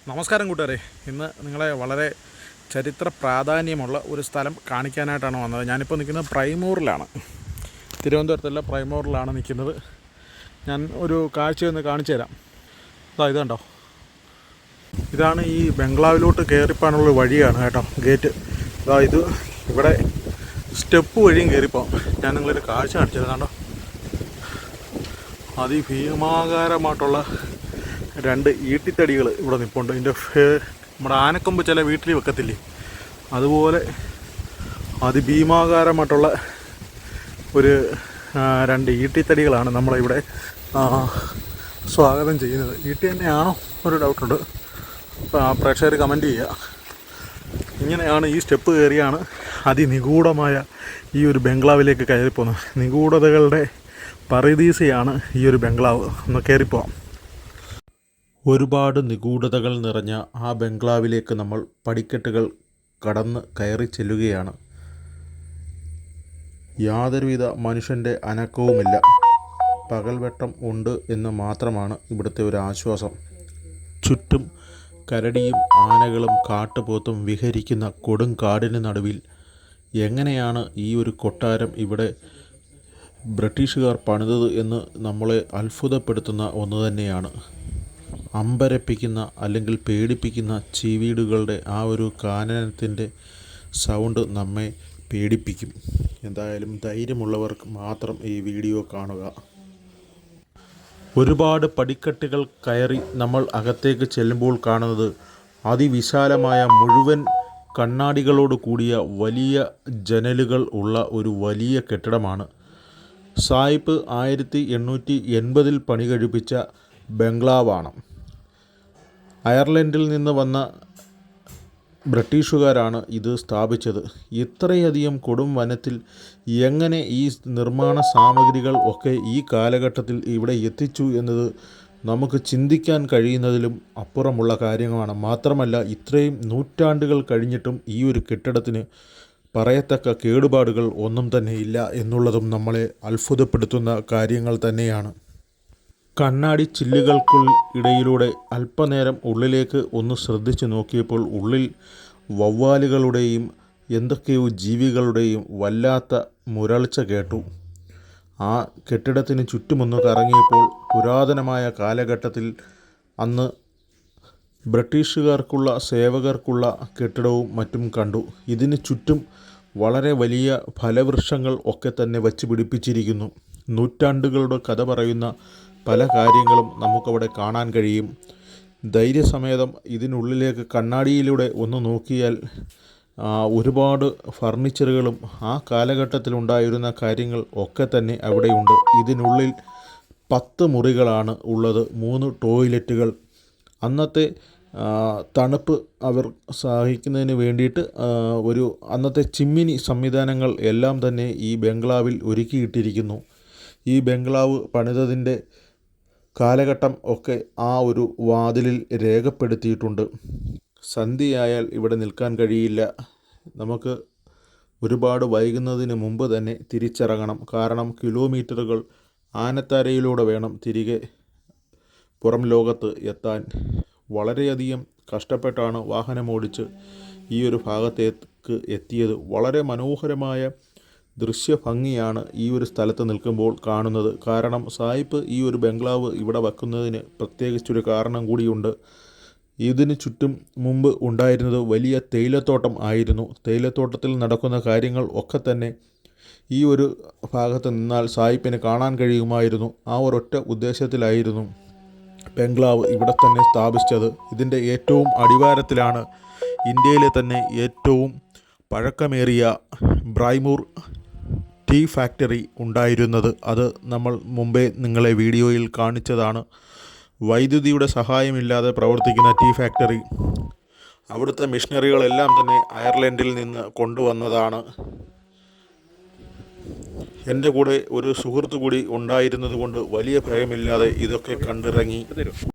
നമസ്കാരം കൂട്ടുകാരെ. ഇന്ന് നിങ്ങളെ വളരെ ചരിത്ര പ്രാധാന്യമുള്ള ഒരു സ്ഥലം കാണിക്കാനായിട്ടാണ് വന്നത്. ഞാനിപ്പോൾ നിൽക്കുന്നത് പ്രൈമൂറിലാണ്, തിരുവനന്തപുരത്തുള്ള പ്രൈമൂറിലാണ് നിൽക്കുന്നത്. ഞാൻ ഒരു കാഴ്ചയൊന്ന് കാണിച്ചു തരാം. ഇത് കണ്ടോ, ഇതാണ് ഈ ബംഗ്ലാവിലോട്ട് കയറിപ്പോകാനുള്ള വഴിയാണ് കേട്ടോ, ഗേറ്റ്. ഇത് ഇവിടെ സ്റ്റെപ്പ് വഴിയും കയറിപ്പോകാം. ഞാൻ നിങ്ങളൊരു കാഴ്ച കാണിച്ചത് കണ്ടോ, അതിഭീമാകാരമായിട്ടുള്ള രണ്ട് ഈട്ടിത്തടികൾ ഇവിടെ നിൽപ്പുണ്ട്. ഇതിൻ്റെ നമ്മുടെ ആനക്കൊമ്പ് ചില വീട്ടിൽ വെക്കത്തില്ലേ, അതുപോലെ അതിഭീമാകാരമായിട്ടുള്ള ഒരു രണ്ട് ഈട്ടിത്തടികളാണ് നമ്മളിവിടെ സ്വാഗതം ചെയ്യുന്നത്. ഈട്ടി തന്നെയാണോ ഒരു ഡൗട്ടുണ്ട്, പ്രേക്ഷകർ കമൻറ്റ് ചെയ്യുക. ഇങ്ങനെയാണ് ഈ സ്റ്റെപ്പ് കയറിയാണ് അതിനിഗൂഢമായ ഈ ഒരു ബംഗ്ലാവിലേക്ക് കയറിപ്പോകുന്നത്. നിഗൂഢതകളുടെ പറുദീസയാണ് ഈ ഒരു ബംഗ്ലാവ്. ഒന്ന് കയറിപ്പോവാം. ഒരുപാട് നിഗൂഢതകൾ നിറഞ്ഞ ആ ബംഗ്ലാവിലേക്ക് നമ്മൾ പടിക്കെട്ടുകൾ കടന്ന് കയറി ചെല്ലുകയാണ്. യാതൊരുവിധ മനുഷ്യൻ്റെ അനക്കവുമില്ല. പകൽവെട്ടം ഉണ്ട് എന്ന് മാത്രമാണ് ഇവിടുത്തെ ഒരു ആശ്വാസം. ചുറ്റും കരടിയും ആനകളും കാട്ടുപോത്തും വിഹരിക്കുന്ന കൊടുങ്കാടിന് നടുവിൽ എങ്ങനെയാണ് ഈ ഒരു കൊട്ടാരം ഇവിടെ ബ്രിട്ടീഷുകാർ പണിതത് എന്ന് നമ്മളെ അത്ഭുതപ്പെടുത്തുന്ന ഒന്ന് തന്നെയാണ്. അമ്പരപ്പിക്കുന്ന അല്ലെങ്കിൽ പേടിപ്പിക്കുന്ന ചീവീടുകളുടെ ആ ഒരു കാനനത്തിൻ്റെ സൗണ്ട് നമ്മെ പേടിപ്പിക്കും. എന്തായാലും ധൈര്യമുള്ളവർക്ക് മാത്രം ഈ വീഡിയോ കാണുക. ഒരുപാട് പടിക്കെട്ടുകൾ കയറി നമ്മൾ അകത്തേക്ക് ചെല്ലുമ്പോൾ കാണുന്നത് അതിവിശാലമായ മുഴുവൻ കണ്ണാടികളോട് കൂടിയ വലിയ ജനലുകൾ ഉള്ള ഒരു വലിയ കെട്ടിടമാണ്. സായിപ്പ് 1880 പണി കഴിപ്പിച്ച ബംഗ്ലാവാണ്. അയർലൻഡിൽ നിന്ന് വന്ന ബ്രിട്ടീഷുകാരാണ് ഇത് സ്ഥാപിച്ചത്. ഇത്രയധികം കൊടും വനത്തിൽ എങ്ങനെ ഈ നിർമ്മാണ സാമഗ്രികൾ ഒക്കെ ഈ കാലഘട്ടത്തിൽ ഇവിടെ എത്തിച്ചു എന്നത് നമുക്ക് ചിന്തിക്കാൻ കഴിയുന്നതിലും അപ്പുറമുള്ള കാര്യമാണ്. മാത്രമല്ല, ഇത്രയും നൂറ്റാണ്ടുകൾ കഴിഞ്ഞിട്ടും ഈ ഒരു കെട്ടിടത്തിന് പറയത്തക്ക കേടുപാടുകൾ ഒന്നും തന്നെ ഇല്ല എന്നുള്ളതും നമ്മളെ അത്ഭുതപ്പെടുത്തുന്ന കാര്യങ്ങൾ തന്നെയാണ്. കണ്ണാടി ചില്ലുകൾക്കിടയിലൂടെ അല്പനേരം ഉള്ളിലേക്ക് ഒന്ന് ശ്രദ്ധിച്ചു നോക്കിയപ്പോൾ ഉള്ളിൽ വവ്വാലുകളുടെയും എന്തൊക്കെയോ ജീവികളുടെയും വല്ലാത്ത മുരൾച്ച കേട്ടു. ആ കെട്ടിടത്തിന് ചുറ്റുമൊന്ന് കറങ്ങിയപ്പോൾ പുരാതനമായ കാലഘട്ടത്തിൽ അന്ന് ബ്രിട്ടീഷുകാർക്കുള്ള സേവകർക്കുള്ള കെട്ടിടവും മറ്റും കണ്ടു. ഇതിന് ചുറ്റും വളരെ വലിയ ഫലവൃക്ഷങ്ങൾ ഒക്കെ തന്നെ വച്ച് പിടിപ്പിച്ചിരിക്കുന്നു. നൂറ്റാണ്ടുകളുടെ കഥ പറയുന്ന പല കാര്യങ്ങളും നമുക്കവിടെ കാണാൻ കഴിയും. ധൈര്യസമേതം ഇതിനുള്ളിലേക്ക് കണ്ണാടിയിലൂടെ ഒന്ന് നോക്കിയാൽ ഒരുപാട് ഫർണിച്ചറുകളും ആ കാലഘട്ടത്തിലുണ്ടായിരുന്ന കാര്യങ്ങൾ ഒക്കെ തന്നെ അവിടെയുണ്ട്. ഇതിനുള്ളിൽ 10 മുറികളാണ് ഉള്ളത്, 3 ടോയ്ലറ്റുകൾ. അന്നത്തെ തണുപ്പ് അവർ സഹിക്കുന്നതിന് വേണ്ടിയിട്ട് അന്നത്തെ ചിമ്മിനി സംവിധാനങ്ങൾ എല്ലാം തന്നെ ഈ ബംഗ്ലാവിൽ ഒരുക്കിയിട്ടിരിക്കുന്നു. ഈ ബംഗ്ലാവ് പണിതതിൻ്റെ കാലഘട്ടം ഒക്കെ ആ ഒരു വാതിലിൽ രേഖപ്പെടുത്തിയിട്ടുണ്ട്. സന്ധ്യയായാൽ ഇവിടെ നിൽക്കാൻ കഴിയില്ല. നമുക്ക് ഒരുപാട് വൈകുന്നതിന് മുമ്പ് തന്നെ തിരിച്ചിറങ്ങണം. കാരണം കിലോമീറ്ററുകൾ ആനത്താരയിലൂടെ വേണം തിരികെ പുറം ലോകത്ത് എത്താൻ. വളരെയധികം കഷ്ടപ്പെട്ടാണ് വാഹനമോടിച്ച് ഈ ഒരു ഭാഗത്തേക്ക് എത്തിയത്. വളരെ മനോഹരമായ ദൃശ്യഭംഗിയാണ് ഈ ഒരു സ്ഥലത്ത് നിൽക്കുമ്പോൾ കാണുന്നത്. കാരണം സായിപ്പ് ഈ ഒരു ബംഗ്ലാവ് ഇവിടെ വെക്കുന്നതിന് പ്രത്യേകിച്ചൊരു കാരണം കൂടിയുണ്ട്. ഇതിന് ചുറ്റും മുമ്പ് ഉണ്ടായിരുന്നത് വലിയ തേയിലത്തോട്ടം ആയിരുന്നു. തേയിലത്തോട്ടത്തിൽ നടക്കുന്ന കാര്യങ്ങൾ ഒക്കെ തന്നെ ഈ ഒരു ഭാഗത്ത് നിന്നാൽ സായിപ്പിന് കാണാൻ കഴിയുമായിരുന്നു. ആ ഒരൊറ്റ ഉദ്ദേശത്തിലായിരുന്നു ബംഗ്ലാവ് ഇവിടെ തന്നെ സ്ഥാപിച്ചത്. ഇതിൻ്റെ ഏറ്റവും അടിവാരത്തിലാണ് ഇന്ത്യയിലെ തന്നെ ഏറ്റവും പഴക്കമേറിയ ബ്രൈമൂർ ടീ ഫാക്ടറി ഉണ്ടായിരുന്നത്. അത് നമ്മൾ മുമ്പേ നിങ്ങളെ വീഡിയോയിൽ കാണിച്ചതാണ്. വൈദ്യുതിയുടെ സഹായമില്ലാതെ പ്രവർത്തിക്കുന്ന ടീ ഫാക്ടറി. അവിടുത്തെ മിഷനറികളെല്ലാം തന്നെ അയർലൻഡിൽ നിന്ന് കൊണ്ടുവന്നതാണ്. എൻ്റെ കൂടെ ഒരു സുഹൃത്തു കൂടി ഉണ്ടായിരുന്നത് കൊണ്ട് വലിയ ഭയമില്ലാതെ ഇതൊക്കെ കണ്ടിറങ്ങി.